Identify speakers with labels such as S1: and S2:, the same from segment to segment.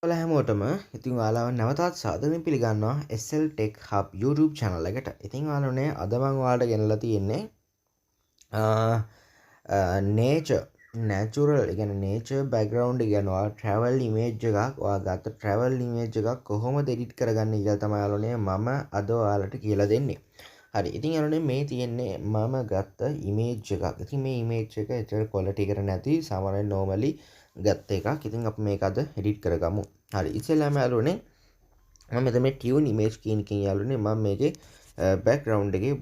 S1: ඔයාලා හැමෝටම ඉතින් ඔයාලව නැවතත් සාදරයෙන් පිළිගන්නවා SL Tech Hub YouTube channel එකට. ඉතින් ඔයාලනේ අද මම ඔයාලට ගෙනලා තියෙන්නේ nature natural ඒ කියන්නේ nature background එක යනවා travel image එකක් ඔයා ගත්ත travel image එකක් කොහොමද edit කරගන්නේ කියලා තමයි ඔයාලනේ මම අද ඔයාලට කියලා දෙන්නේ. හරි. ඉතින් ඔයාලනේ මේ තියෙන්නේ මම ගත්ත image එකක්. ඉතින් මේ image එක ඇත්තට quality එකට නැති සාමාන්‍යයෙන් normally ගත්ත එකක්. ඉතින් අපි මේක අද edit කරගමු. හරි. ඉතින්ලාම යාළුවනේ මම මෙතන මේ tune image කියන එකෙන් යාළුවනේ මම මේකේ background එකේ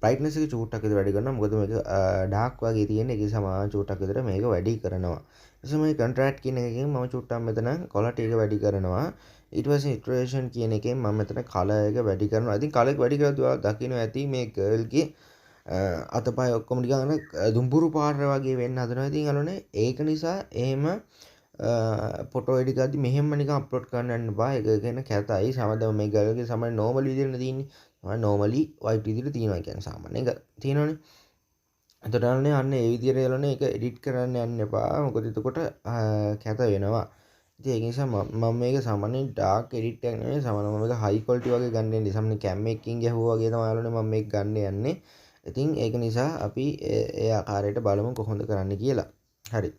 S1: brightness එක චූට්ටක් විතර වැඩි කරනවා. මොකද මේක dark වගේ තියෙන එකේ සමාන චූට්ටක් විතර මේක වැඩි කරනවා. ඊට මේ contrast කියන එකෙන් මම චූට්ටක් මෙතන quality එක වැඩි කරනවා. ඊට පස්සේ iteration කියන එකෙන් මම මෙතන color එක වැඩි කරනවා. ඉතින් color එක වැඩි කරද්දී ඔයාලා දකින්න ඇති මේ girl ගේ අතපය ඔක්කොම නිකන් දුම්බුරු පාට වගේ වෙන්න හදනවා. ඉතින් අලුනේ ඒක නිසා එහෙම ෆොටෝ එඩිට් කරද්දි මෙහෙම නිකන් අප්ලෝඩ් කරන්න යන්න බෑ. ඒක කියන කැතයි. සමහරවිට මේ girl ගේ සමහර normal විදිහට තියෙන්නේ. සමහර normally white විදිහට තියෙනවා කියන්නේ සාමාන්‍ය එක තියෙනවනේ. එතකොට අන්න ඒ විදිහට යලනේ ඒක එඩිට් කරන්න යන්න එපා. මොකද එතකොට කැත වෙනවා. ඉතින් ඒක නිසා මම මේක සාමාන්‍යයෙන් ඩාර්ක් එඩිට් එකක් නෙමෙයි සාමාන්‍යයෙන් මම මේක හයි ක්වොලිටි වගේ ගන්න යන්නේ. සාමාන්‍යයෙන් කැම් එකකින් ගැහුවා වගේ තමයි යාළුවනේ මම මේක ගන්න යන්නේ. ඉතින් ඒක නිසා අපි ඒ ආකාරයට බලමු කොහොමද කරන්න කියලා. හරි.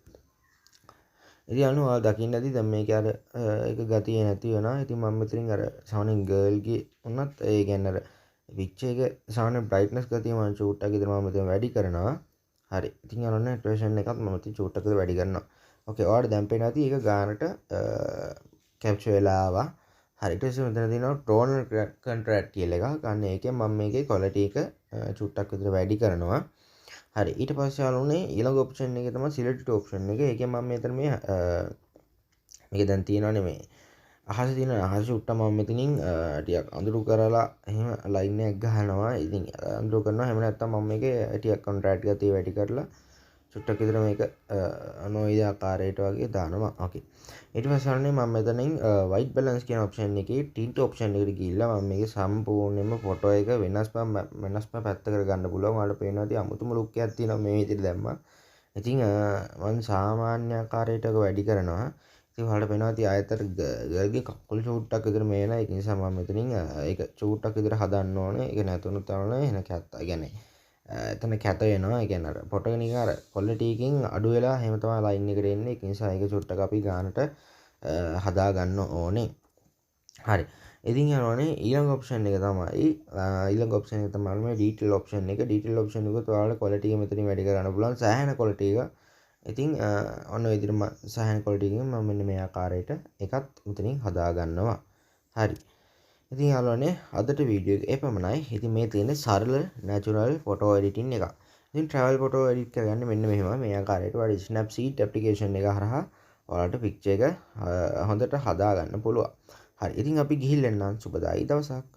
S1: ඉතින් යාළුවෝ ඔයාලා දකින්න ඇති දැන් මේක අර ඒක ගතිය නැති වෙනවා. ඉතින් මම මෙතනින් අර සාමාන්‍යයෙන් ගර්ල් ගේ උනත් ඒ කියන්නේ අර පික්චර් එක සාමාන්‍යයෙන් බ්‍රයිට්නස් ගතිය මම චූට්ටක් විතර මම මෙතන වැඩි කරනවා. හරි. ඉතින් යාළුවනේ ඇක්ටිවේෂන් එකත් මම ඉතින් චූට්ටක් විතර වැඩි කරනවා. ඕකේ ඔයාලට දැන් පේනවා ඇති ඒක ගානට කැප්චර් වෙලා ආවා. හරි. ඊට පස්සේ මෙතන තියෙනවා ටෝනල් කොන්ට්‍රාස්ට් කියලා එකක්. අන්න ඒකෙන් මම මේකේ ක්වොලිටි එක චුට්ටක් විතර වැඩි කරනවා. හරි. ඊට පස්සේ යාළුවනේ ඊළඟ ඔප්ෂන් එකේ තමයි සිලෙක්ට් ඔප්ෂන් එක. ඒකෙන් මම මෙතන මේක දැන් තියෙනවනේ මේ අහසේ තියෙන අහස උට්ට මම මෙතනින් ටිකක් අඳුරු කරලා එහෙම ලයින් එකක් ගහනවා. ඉතින් අඳුරු කරනවා. එහෙම නැත්නම් මම මේකේ ටිකක් කොන්ට්‍රාස්ට් ගතිය වැඩි කරලා චුට්ටක් විතර මේක නොයිද ආකාරයට වගේ දානවා. ඕකේ. ඊට පස්සේ අරන්නේ මම මෙතනින් white balance කියන ඔප්ෂන් එකේ tint ඔප්ෂන් එකට ගිහිල්ලා මම මේකේ සම්පූර්ණයෙන්ම ෆොටෝ එක වෙනස්ම පැත්ත කරගන්න පුළුවන්. ඔයාලට පේනවා ඉතින් අමුතුම ලුක් එකක් තියෙනවා මේ විදිහට දැම්මා. ඉතින් මම සාමාන්‍ය ආකාරයට එක වැඩි කරනවා. ඉතින් ඔයාලට පේනවා ඉතින් ආයතර ගර්ගේ කකුල් චූට්ටක් විතර මේන. ඒක නිසා මම මෙතනින් ඒක චූට්ටක් විතර හදන්න ඕනේ. ඒක නැතුණු තරණ එන කැත්ත. ඒ කියන්නේ එතන කැත වෙනවා. ඒ කියන්නේ අර ෆොටෝ එක නිකන් අර ක්වොලිටි එකකින් අඩු වෙලා එහෙම තමයි ලයින් එකට එන්නේ. ඒක නිසා ඒක චුට්ටක් අපි ගන්නට හදා ගන්න ඕනේ. හරි. ඉතින් යනවනේ ඊළඟ ඔප්ෂන් එක තමයි මේ ඩීටේල් ඔප්ෂන් එක. ඩීටේල් ඔප්ෂන් එකත් ඔයාලට ක්වොලිටි එක මෙතනින් වැඩි කරගන්න පුළුවන්. සෑහෙන ක්වොලිටි එක. ඉතින් ඔන්න ඔය විදිහට සෑහෙන ක්වොලිටි එකකින් මම මෙන්න මේ ආකාරයට එකත් මෙතනින් හදා ගන්නවා. හරි. ඉතින් යාළුවනේ අදට වීඩියෝ එක එපමණයි. ඉතින් මේ තියෙන සරල natural photo editing එක. ඉතින් travel photo edit කරගන්න මෙන්න මෙහෙමයි මේ ආකාරයට ඔයාලා Snapseed application එක හරහා ඔයාලට picture එක හොඳට හදා ගන්න පුළුවන්. හරි. ඉතින් අපි ගිහින් එන්නම් සුබදායි දවසක්.